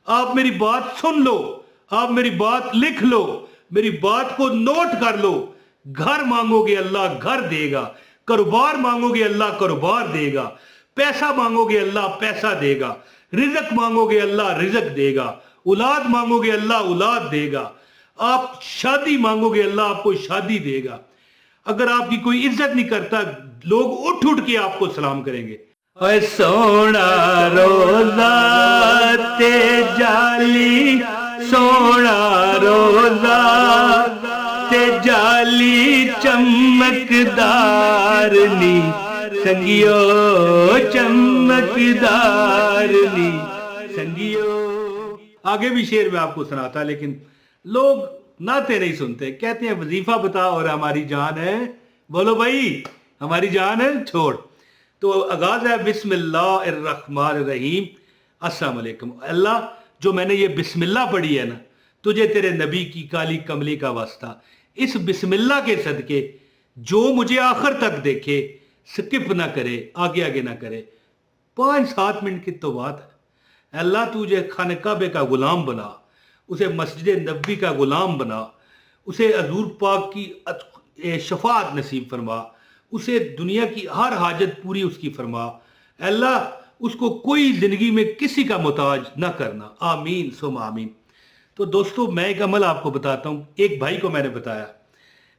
آپ میری بات سن لو, آپ میری بات لکھ لو, میری بات کو نوٹ کر لو. گھر مانگو گے اللہ گھر دے گا, کاروبار مانگو گے اللہ کاروبار دے گا, پیسہ مانگو گے اللہ پیسہ دے گا, رزق مانگو گے اللہ رزق دے گا, اولاد مانگو گے اللہ اولاد دے گا, آپ شادی مانگو گے اللہ آپ کو شادی دے گا. اگر آپ کی کوئی عزت نہیں کرتا لوگ اٹھ اٹھ کے آپ کو سلام کریں گے. اے سونا روزہ تے جالی, سونا روزہ تے جالی چمکدار نی سنگیو چمکدار نی سنگیو. آگے بھی شعر میں آپ کو سناتا لیکن لوگ نعتیں نہیں سنتے, کہتے ہیں وظیفہ بتا اور ہماری جان ہے. بولو بھائی ہماری جان ہے چھوڑ. تو آغاز ہے بسم اللہ الرحمن الرحیم. السلام علیکم. اللہ جو میں نے یہ بسم اللہ پڑھی ہے نا, تجھے تیرے نبی کی کالی کملی کا واسطہ, اس بسم اللہ کے صدقے جو مجھے آخر تک دیکھے, سکپ نہ کرے, آگے آگے نہ کرے. 5-7 منٹ کی تو بات ہے. اللہ تجھے خانہ کعبے کا غلام بنا, اسے مسجد نبی کا غلام بنا, اسے حضور پاک کی شفاعت نصیب فرما, اسے دنیا کی ہر حاجت پوری اس کی فرما. اللہ اس کو کوئی زندگی میں کسی کا محتاج نہ کرنا. آمین ثم آمین. تو دوستو میں ایک عمل آپ کو بتاتا ہوں. ایک بھائی کو میں نے بتایا,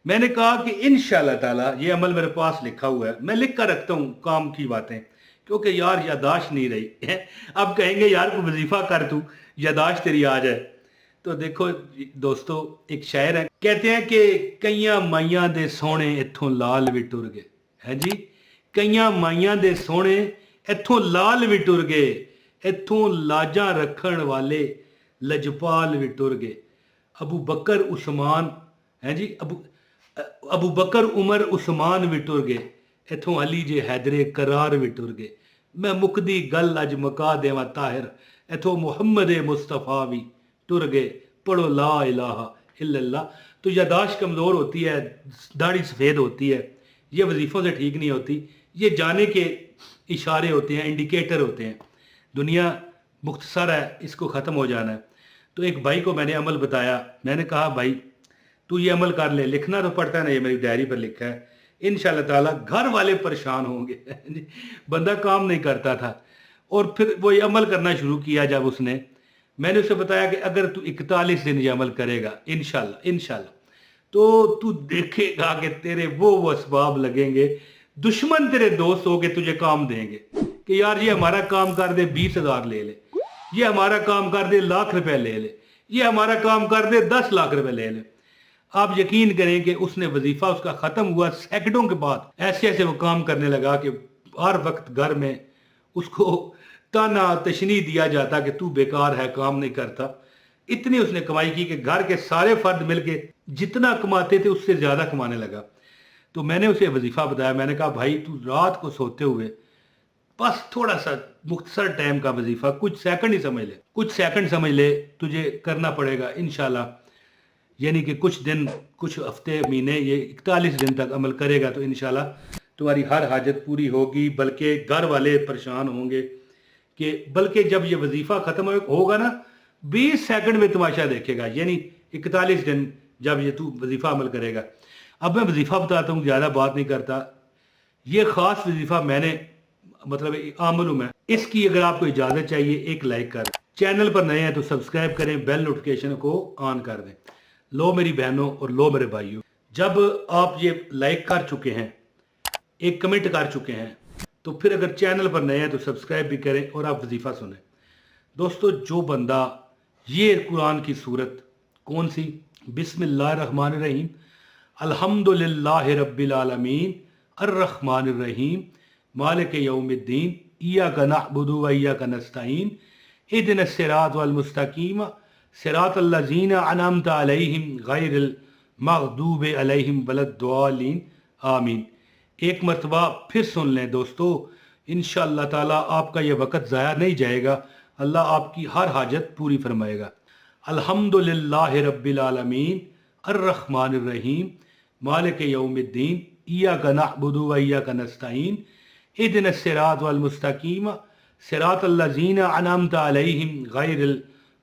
میں نے کہا کہ انشاءاللہ تعالی یہ عمل میرے پاس لکھا ہوا ہے, میں لکھ کر رکھتا ہوں کام کی باتیں, کیونکہ یار یادداشت نہیں رہی. اب کہیں گے یار کو وظیفہ کر تو یادداشت تیری آ جائے. تو دیکھو دوستو ایک شاعر ہے, کہتے ہیں کہ کئیاں مائیاں دے سونے اتھوں لال بھی ٹر گئے. ہے جی, کئیاں مائیاں دے سونے اتھوں لال بھی ٹر گئے, اتھوں لاجاں رکھن والے لجپال بھی ٹر گئے. ابو بکر عثمان, ہے جی, ابو بکر عمر عثمان بھی ٹر گئے, اتھوں علی جے حیدر قرار بھی ٹر گئے. میں مکدی گل اج مکا دیواں طاہر, اتھوں محمد مصطفیٰ بھی ٹر گئے. پڑھو لا الہ الا اللہ. تو یادداشت کمزور ہوتی ہے, داڑھی سفید ہوتی ہے, یہ وظیفوں سے ٹھیک نہیں ہوتی. یہ جانے کے اشارے ہوتے ہیں, انڈیکیٹر ہوتے ہیں. دنیا مختصر ہے, اس کو ختم ہو جانا ہے. تو ایک بھائی کو میں نے عمل بتایا, میں نے کہا بھائی تو یہ عمل کر لے. لکھنا تو پڑتا ہے نا, یہ میری ڈائری پر لکھا ہے. انشاءاللہ تعالیٰ گھر والے پریشان ہوں گے. بندہ کام نہیں کرتا تھا, اور پھر وہ یہ عمل کرنا شروع کیا. جب اس نے, میں نے اسے بتایا کہ اگر تو 41 دن یہ عمل کرے گا انشاءاللہ تو دیکھے گا کہ تیرے وہ اسباب لگیں گے, دشمن تیرے دوست ہو کے تجھے کام دیں گے کہ یار یہ ہمارا کام کر دے 20,000 لے لے, یہ ہمارا کام کر دے ₹1,00,000 لے لے, یہ ہمارا کام کر دے 10 لاکھ روپے لے لے. آپ یقین کریں کہ اس نے وظیفہ اس کا ختم ہوا, سیکنڈوں کے بعد ایسے وہ کام کرنے لگا کہ ہر وقت گھر میں اس کو تانا تشنی دیا جاتا کہ تو بیکار ہے, کام نہیں کرتا. اتنی اس نے کمائی کی کہ گھر کے سارے فرد مل کے جتنا کماتے تھے اس سے زیادہ کمانے لگا. تو میں نے اسے وظیفہ بتایا, میں نے کہا بھائی تو رات کو سوتے ہوئے بس تھوڑا سا مختصر ٹائم کا وظیفہ, کچھ سیکنڈ سمجھ لے, تجھے کرنا پڑے گا انشاءاللہ. یعنی کہ کچھ دن, کچھ ہفتے, مہینے, یہ 41 دن تک عمل کرے گا تو انشاءاللہ تمہاری ہر حاجت پوری ہوگی. بلکہ گھر والے پریشان ہوں گے کہ بلکہ جب یہ وظیفہ ختم ہوگا نا 20 سیکنڈ میں تماشا دیکھے گا. یعنی 41 دن جب یہ تو وظیفہ عمل کرے گا. اب میں وظیفہ بتاتا ہوں, زیادہ بات نہیں کرتا. یہ خاص وظیفہ میں نے مطلب عاملوں ہے. اس کی اگر آپ کو اجازت چاہیے ایک لائک کر, چینل پر نئے ہیں تو سبسکرائب کریں, بیل نوٹیفیکیشن کو آن کر دیں. لو میری بہنوں اور لو میرے بھائیوں, جب آپ یہ لائک کر چکے ہیں, ایک کمنٹ کر چکے ہیں, تو پھر اگر چینل پر نئے ہیں تو سبسکرائب بھی کریں اور آپ وظیفہ سنیں. دوستو جو بندہ یہ قرآن کی صورت کون سی, بسم اللہ الرحمن الرحیم, الحمدللہ رب العالمین الرحمن الرحیم مالک یوم الدین ایاک نعبد و ایاک نستعین اہدنا الصراط المستقیم صراط الذین انعمت علیہم غیر المغضوب علیہم ولا الضالین آمین. ایک مرتبہ پھر سن لیں دوستو, انشاءاللہ تعالیٰ آپ کا یہ وقت ضائع نہیں جائے گا. اللہ آپ کی ہر حاجت پوری فرمائے گا. الحمدللہ رب العالمین الرحمن الرحیم مالک یوم الدین ایاک نعبد و ایاک نستعین اہدنا الصراط المستقیم صراط الذین انعمت علیہم غیر